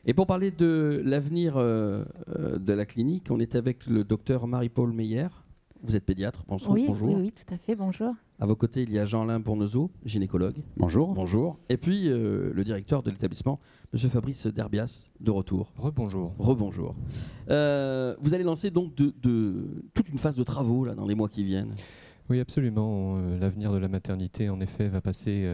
Et pour parler de l'avenir de la clinique, on est avec le docteur Marie-Paul Meyer. Vous êtes pédiatre, bonjour. Oui, bonjour. oui, tout à fait, bonjour. À vos côtés, il y a Jean-Alain Bournezeau, gynécologue. Bonjour. Bonjour. Et puis le directeur de l'établissement, M. Fabrice Derbias, de retour. Rebonjour. Rebonjour. Vous allez lancer donc toute une phase de travaux là, dans les mois qui viennent. Oui, absolument. L'avenir de la maternité, en effet, va passer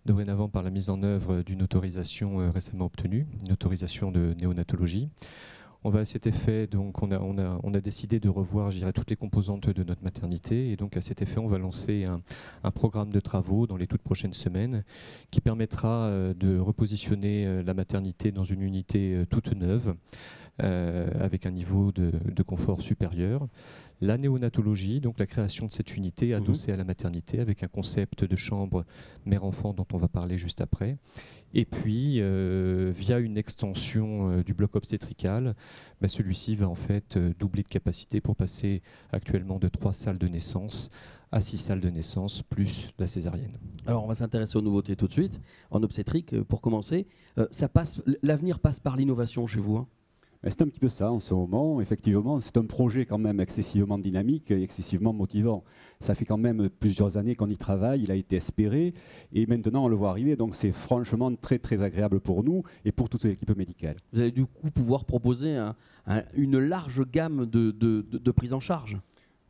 dorénavant par la mise en œuvre d'une autorisation récemment obtenue, une autorisation de néonatologie. On va à cet effet, donc on a décidé de revoir, je dirais, toutes les composantes de notre maternité, et donc à cet effet, on va lancer un programme de travaux dans les toutes prochaines semaines qui permettra de repositionner la maternité dans une unité toute neuve, avec un niveau de confort supérieur. La néonatologie, donc la création de cette unité adossée à la maternité avec un concept de chambre mère-enfant dont on va parler juste après. Et puis, via une extension du bloc obstétrical, celui-ci va en fait doubler de capacité pour passer actuellement de 3 salles de naissance à 6 salles de naissance, plus la césarienne. Alors, on va s'intéresser aux nouveautés tout de suite. En obstétrique, pour commencer, l'avenir passe par l'innovation chez vous, hein. C'est un petit peu ça en ce moment. Effectivement, c'est un projet quand même excessivement dynamique et excessivement motivant. Ça fait quand même plusieurs années qu'on y travaille, il a été espéré et maintenant on le voit arriver. Donc c'est franchement très très agréable pour nous et pour toute l'équipe médicale. Vous allez du coup pouvoir proposer une large gamme de prise en charge.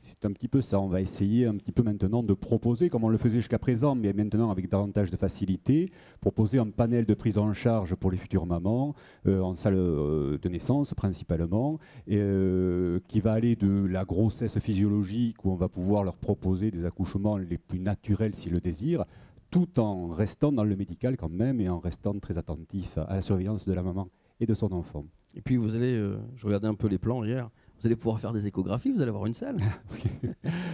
C'est un petit peu ça, on va essayer un petit peu maintenant de proposer, comme on le faisait jusqu'à présent, mais maintenant avec davantage de facilité, proposer un panel de prise en charge pour les futures mamans, en salle de naissance principalement, qui va aller de la grossesse physiologique, où on va pouvoir leur proposer des accouchements les plus naturels s'ils le désirent, tout en restant dans le médical quand même, et en restant très attentif à la surveillance de la maman et de son enfant. Et puis vous allez, je regardais un peu les plans hier, vous allez pouvoir faire des échographies, vous allez avoir une salle. Oui.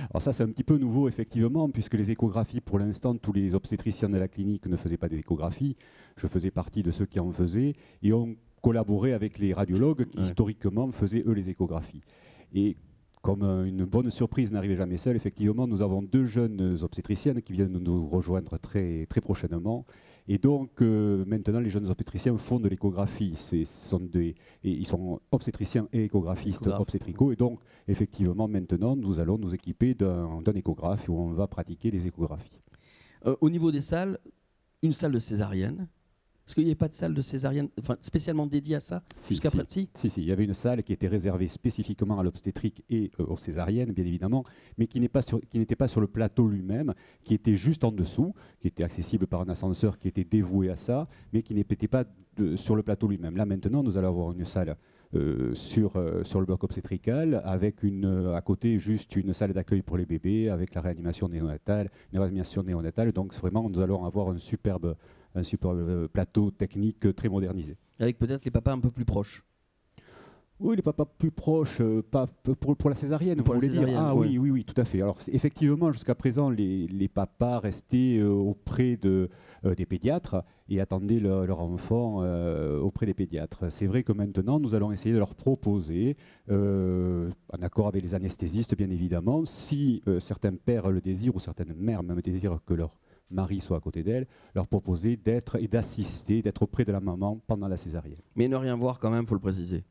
Alors ça, c'est un petit peu nouveau, effectivement, puisque les échographies, pour l'instant, tous les obstétriciens de la clinique ne faisaient pas des échographies. Je faisais partie de ceux qui en faisaient, et on collaborait avec les radiologues qui, historiquement, faisaient, eux, les échographies. Et comme une bonne surprise n'arrivait jamais seule, effectivement, nous avons 2 jeunes obstétriciennes qui viennent nous rejoindre très, très prochainement. Et donc, maintenant, les jeunes obstétriciens font de l'échographie. Ils sont obstétriciens et échographistes obstétricaux. Et donc, effectivement, maintenant, nous allons nous équiper d'un échographe où on va pratiquer les échographies. Au niveau des salles, une salle de césarienne. Est-ce qu'il n'y a pas de salle de césarienne spécialement dédiée à ça? Si, il y avait une salle qui était réservée spécifiquement à l'obstétrique et aux césariennes, bien évidemment, mais qui n'était pas sur le plateau lui-même, qui était juste en dessous, qui était accessible par un ascenseur qui était dévoué à ça, mais qui n'était pas sur le plateau lui-même. Là, maintenant, nous allons avoir une salle sur le bloc obstétrical, avec à côté juste une salle d'accueil pour les bébés, avec la réanimation néonatale. Donc, vraiment, nous allons avoir un superbe plateau technique très modernisé. Avec peut-être les papas un peu plus proches. Oui, les papas plus proches, pas pour la césarienne, vous voulez dire? Ah oui, oui, tout à fait. Alors effectivement, jusqu'à présent, les papas restaient auprès des pédiatres et attendaient leur enfant auprès des pédiatres. C'est vrai que maintenant, nous allons essayer de leur proposer, en accord avec les anesthésistes bien évidemment, si certains pères le désirent ou certaines mères même désirent que leur mari soit à côté d'elle, leur proposer d'être auprès de la maman pendant la césarienne. Mais ne rien voir quand même, il faut le préciser.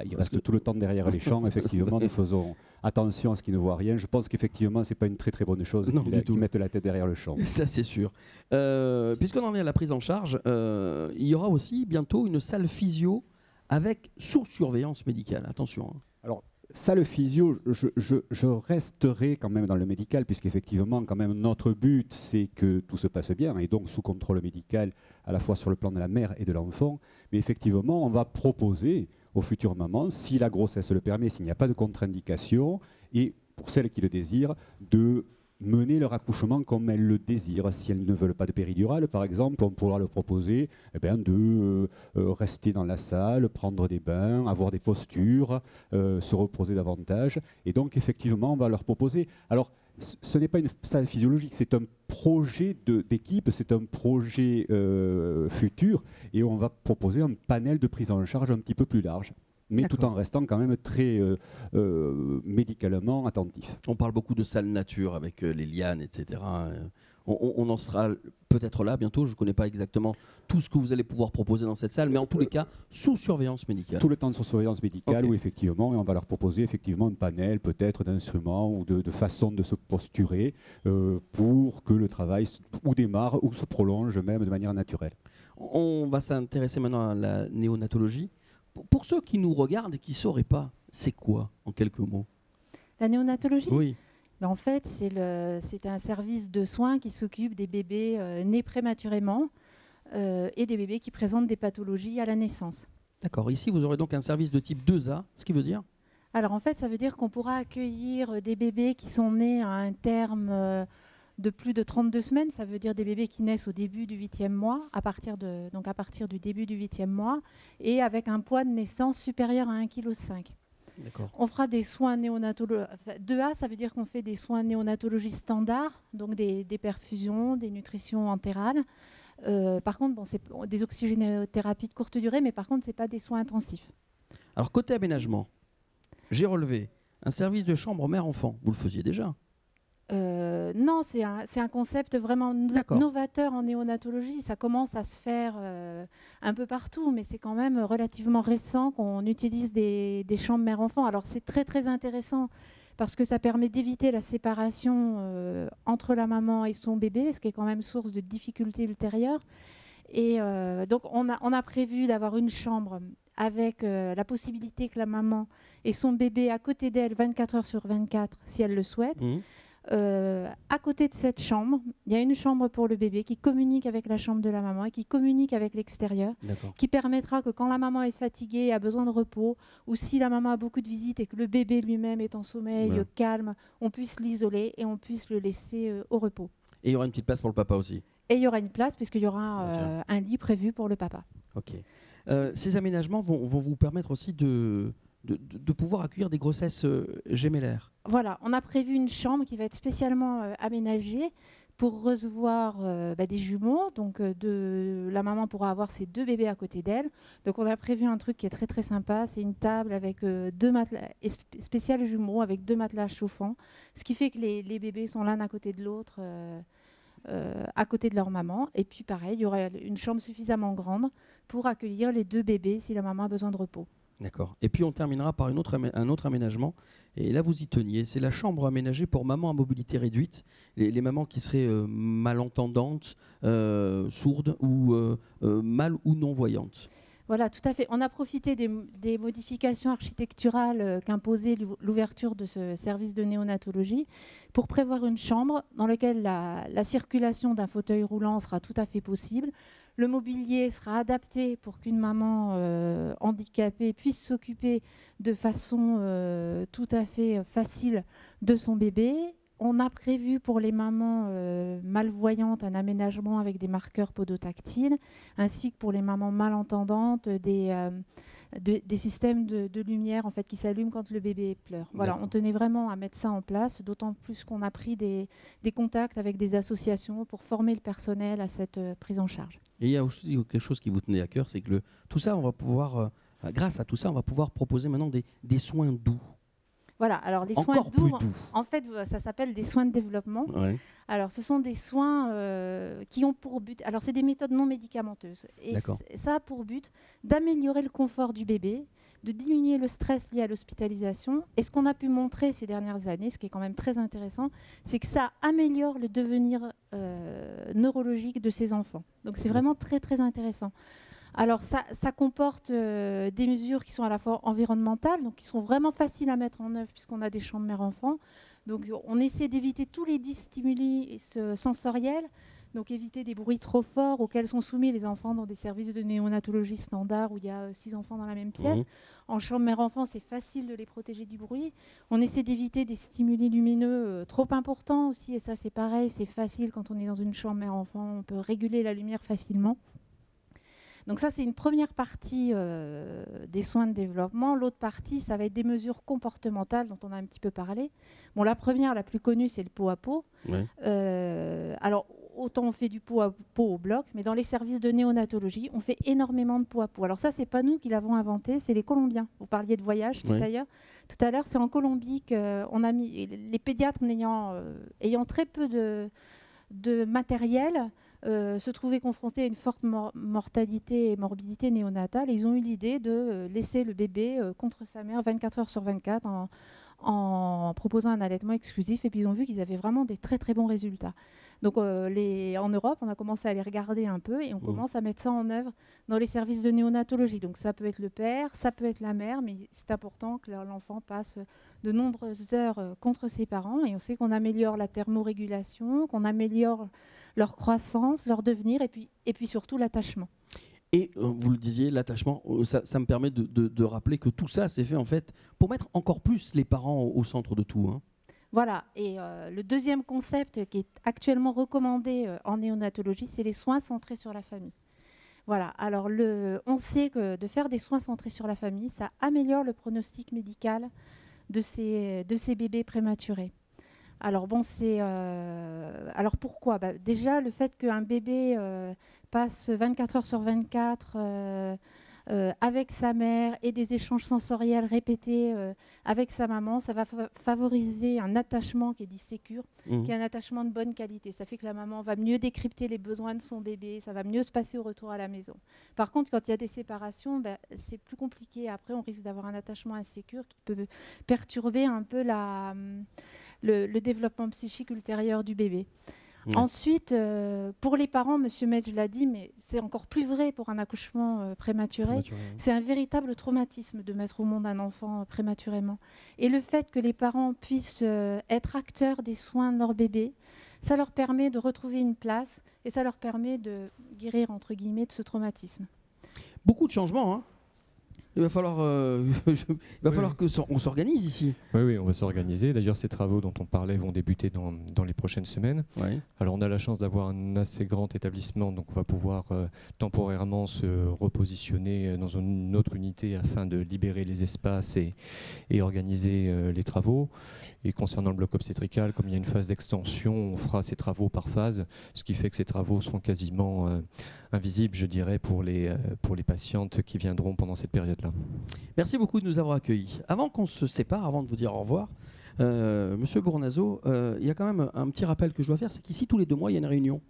Il reste tout le temps derrière les champs, effectivement, nous faisons attention à ce qu'ils ne voient rien. Je pense qu'effectivement, ce n'est pas une très très bonne chose qu'ils mettent la tête derrière le champ. Ça, c'est sûr. Puisqu'on en est à la prise en charge, il y aura aussi bientôt une salle physio avec sous surveillance médicale. Attention. Alors, salle physio, je resterai quand même dans le médical, puisqu'effectivement, quand même, notre but, c'est que tout se passe bien, et donc sous contrôle médical, à la fois sur le plan de la mère et de l'enfant. Mais effectivement, on va proposer aux futures mamans, si la grossesse le permet, s'il n'y a pas de contre-indication, et pour celles qui le désirent, de mener leur accouchement comme elles le désirent. Si elles ne veulent pas de péridurale, par exemple, on pourra leur proposer de rester dans la salle, prendre des bains, avoir des postures, se reposer davantage. Et donc, effectivement, on va leur proposer... Alors, ce n'est pas une salle physiologique, c'est un projet d'équipe, c'est un projet futur, et on va proposer un panel de prise en charge un petit peu plus large, mais tout en restant quand même très médicalement attentif. On parle beaucoup de salle nature avec les lianes, etc. On en sera peut-être là bientôt. Je ne connais pas exactement tout ce que vous allez pouvoir proposer dans cette salle, mais en tous les cas, sous surveillance médicale. Tout le temps sous surveillance médicale, Ok. où effectivement, et on va leur proposer effectivement un panel peut-être d'instruments ou de façons de se posturer pour que le travail ou démarre ou se prolonge même de manière naturelle. On va s'intéresser maintenant à la néonatologie. Pour ceux qui nous regardent et qui ne sauraient pas, c'est quoi, en quelques mots? La néonatologie, Oui, ben, en fait, c'est un service de soins qui s'occupe des bébés nés prématurément et des bébés qui présentent des pathologies à la naissance. d'accord. Ici, vous aurez donc un service de type 2A, ce qui veut dire? Alors en fait, ça veut dire qu'on pourra accueillir des bébés qui sont nés à un terme de plus de 32 semaines. Ça veut dire des bébés qui naissent au début du 8e mois, donc à partir du début du 8e mois, et avec un poids de naissance supérieur à 1,5 kg. D'accord. On fera des soins néonatologiques. 2A, ça veut dire qu'on fait des soins néonatologie standards, donc des perfusions, des nutritions entérales. Par contre, bon, c'est des oxygénothérapies de courte durée, mais par contre, ce n'est pas des soins intensifs. Alors, côté aménagement, j'ai relevé un service de chambre mère-enfant. Vous le faisiez déjà? Non, c'est un concept vraiment D'accord. novateur en néonatologie. Ça commence à se faire un peu partout, mais c'est quand même relativement récent qu'on utilise des chambres mère-enfant. Alors c'est très très intéressant parce que ça permet d'éviter la séparation entre la maman et son bébé, ce qui est quand même source de difficultés ultérieures. Et donc on a prévu d'avoir une chambre avec la possibilité que la maman ait son bébé à côté d'elle 24 heures sur 24 si elle le souhaite. Mmh. À côté de cette chambre, il y a une chambre pour le bébé qui communique avec la chambre de la maman et qui communique avec l'extérieur, D'accord. qui permettra que quand la maman est fatiguée et a besoin de repos, ou si la maman a beaucoup de visites et que le bébé lui-même est en sommeil Ouais. calme, on puisse l'isoler et on puisse le laisser au repos. Et il y aura une petite place pour le papa aussi. Et il y aura une place puisqu'il y aura Tiens. un lit prévu pour le papa. Ok. Ces aménagements vont vous permettre aussi de pouvoir accueillir des grossesses gémellaires. Voilà, on a prévu une chambre qui va être spécialement aménagée pour recevoir des jumeaux. Donc la maman pourra avoir ses 2 bébés à côté d'elle. Donc on a prévu un truc qui est très très sympa. C'est une table avec 2 matelas spéciales jumeaux avec 2 matelas chauffants. Ce qui fait que les bébés sont l'un à côté de l'autre à côté de leur maman. Et puis pareil, il y aura une chambre suffisamment grande pour accueillir les 2 bébés si la maman a besoin de repos. D'accord. Et puis on terminera par un autre aménagement. Et là, vous y teniez. C'est la chambre aménagée pour maman à mobilité réduite. Les mamans qui seraient malentendantes, sourdes ou mal ou non-voyantes. Voilà, tout à fait. On a profité des modifications architecturales qu'imposait l'ouverture de ce service de néonatologie pour prévoir une chambre dans laquelle la circulation d'un fauteuil roulant sera tout à fait possible. Le mobilier sera adapté pour qu'une maman handicapée puisse s'occuper de façon tout à fait facile de son bébé. On a prévu pour les mamans malvoyantes un aménagement avec des marqueurs podotactiles, ainsi que pour les mamans malentendantes des systèmes de lumière en fait, qui s'allument quand le bébé pleure. Voilà, on tenait vraiment à mettre ça en place, d'autant plus qu'on a pris des contacts avec des associations pour former le personnel à cette prise en charge. Et il y a aussi quelque chose qui vous tenait à cœur, c'est que tout ça, on va pouvoir, grâce à tout ça, on va pouvoir proposer maintenant des soins doux. Voilà, alors les soins Encore plus doux. en fait, ça s'appelle des soins de développement. Ouais. Alors, ce sont des soins qui ont pour but... Alors, c'est des méthodes non médicamenteuses. Et D'accord. ça a pour but d'améliorer le confort du bébé, de diminuer le stress lié à l'hospitalisation. Et ce qu'on a pu montrer ces dernières années, ce qui est quand même très intéressant, c'est que ça améliore le devenir neurologique de ces enfants. Donc, c'est vraiment très, très intéressant. Alors, ça comporte des mesures qui sont à la fois environnementales, donc qui sont vraiment faciles à mettre en œuvre puisqu'on a des chambres mère-enfant. Donc, on essaie d'éviter tous les stimuli sensoriels, donc éviter des bruits trop forts auxquels sont soumis les enfants dans des services de néonatologie standard où il y a 6 enfants dans la même pièce. Mmh. En chambre mère-enfant, c'est facile de les protéger du bruit. On essaie d'éviter des stimuli lumineux trop importants aussi, et ça, c'est pareil, c'est facile quand on est dans une chambre mère-enfant, on peut réguler la lumière facilement. Donc ça, c'est une première partie des soins de développement. L'autre partie, ça va être des mesures comportementales dont on a un petit peu parlé. Bon, la première, la plus connue, c'est le pot à pot. Ouais. Alors, autant on fait du pot à pot au bloc, mais dans les services de néonatologie, on fait énormément de pot à pot. Alors ça, c'est pas nous qui l'avons inventé, c'est les Colombiens. Vous parliez de voyage tout à l'heure. C'est en Colombie qu'on a mis les pédiatres ayant très peu de matériel se trouvaient confrontés à une forte mortalité et morbidité néonatale. Et ils ont eu l'idée de laisser le bébé contre sa mère 24 heures sur 24 en proposant un allaitement exclusif. Et puis ils ont vu qu'ils avaient vraiment des très très bons résultats. Donc en Europe, on a commencé à les regarder un peu et on commence à mettre ça en œuvre dans les services de néonatologie. Donc ça peut être le père, ça peut être la mère, mais c'est important que l'enfant passe de nombreuses heures contre ses parents. Et on sait qu'on améliore la thermorégulation, qu'on améliore leur croissance, leur devenir et puis surtout l'attachement. Et vous le disiez, l'attachement, ça me permet de rappeler que tout ça, c'est fait en fait pour mettre encore plus les parents au centre de tout. Hein. Voilà, et le deuxième concept qui est actuellement recommandé en néonatologie, c'est les soins centrés sur la famille. Voilà, alors on sait que de faire des soins centrés sur la famille, ça améliore le pronostic médical de ces bébés prématurés. Alors bon, alors pourquoi ? Déjà, le fait qu'un bébé passe 24 heures sur 24 avec sa mère et des échanges sensoriels répétés avec sa maman, ça va favoriser un attachement qui est dit sécure, qui est un attachement de bonne qualité. Ça fait que la maman va mieux décrypter les besoins de son bébé, ça va mieux se passer au retour à la maison. Par contre, quand il y a des séparations, c'est plus compliqué. Après, on risque d'avoir un attachement insécure qui peut perturber un peu le développement psychique ultérieur du bébé. Ensuite, pour les parents, M. Medj l'a dit, mais c'est encore plus vrai pour un accouchement prématuré. C'est un véritable traumatisme de mettre au monde un enfant prématurément. Et le fait que les parents puissent être acteurs des soins de leur bébé, ça leur permet de retrouver une place et ça leur permet de guérir, entre guillemets, de ce traumatisme. Beaucoup de changements, hein. Il va falloir qu'on s'organise ici. Oui, on va s'organiser. D'ailleurs, ces travaux dont on parlait vont débuter dans les prochaines semaines. Oui. Alors, on a la chance d'avoir un assez grand établissement, donc on va pouvoir temporairement se repositionner dans une autre unité afin de libérer les espaces et organiser les travaux. Et concernant le bloc obstétrical, comme il y a une phase d'extension, on fera ces travaux par phase, ce qui fait que ces travaux seront quasiment invisibles, je dirais, pour les patientes qui viendront pendant cette période-là. Merci beaucoup de nous avoir accueillis. Avant qu'on se sépare, avant de vous dire au revoir, Monsieur Bournazo, il y a quand même un petit rappel que je dois faire, c'est qu'ici, tous les 2 mois, il y a une réunion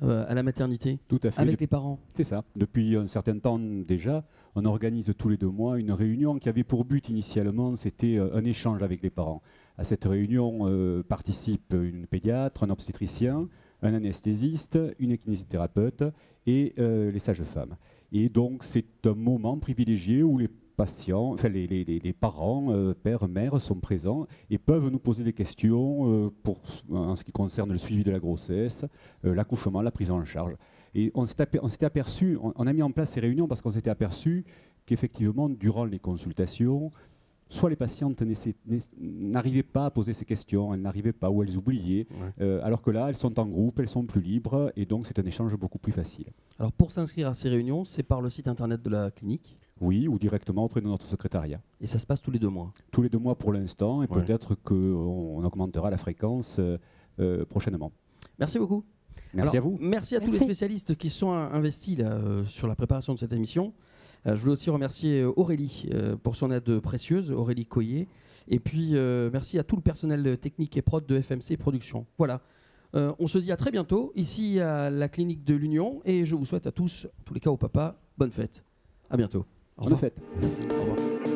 à la maternité. Tout à fait. Avec les parents. C'est ça. Depuis un certain temps déjà, on organise tous les 2 mois une réunion qui avait pour but initialement, c'était un échange avec les parents. À cette réunion participent une pédiatre, un obstétricien, un anesthésiste, une kinésithérapeute et les sages-femmes. Et donc c'est un moment privilégié où les patients, enfin les parents, pères, mères sont présents et peuvent nous poser des questions en ce qui concerne le suivi de la grossesse, l'accouchement, la prise en charge. Et on s'était aperçu, on a mis en place ces réunions parce qu'on s'était aperçu qu'effectivement, durant les consultations, soit les patientes n'arrivaient pas à poser ces questions, elles n'arrivaient pas ou elles oubliaient, alors que là, elles sont en groupe, elles sont plus libres et donc c'est un échange beaucoup plus facile. Alors pour s'inscrire à ces réunions, c'est par le site internet de la clinique ? Oui, ou directement auprès de notre secrétariat. Et ça se passe tous les 2 mois ? Tous les 2 mois pour l'instant et peut-être qu'on augmentera la fréquence prochainement. Merci beaucoup. Merci à vous. Merci à tous les spécialistes qui sont investis là, sur la préparation de cette émission. Je voulais aussi remercier Aurélie pour son aide précieuse, Aurélie Coyer. Et puis, merci à tout le personnel technique et prod de FMC Productions. Voilà. On se dit à très bientôt, ici à la clinique de l'Union. Et je vous souhaite à tous, en tous les cas au papa, bonne fête. À bientôt. Bonne fête. Merci. Au revoir.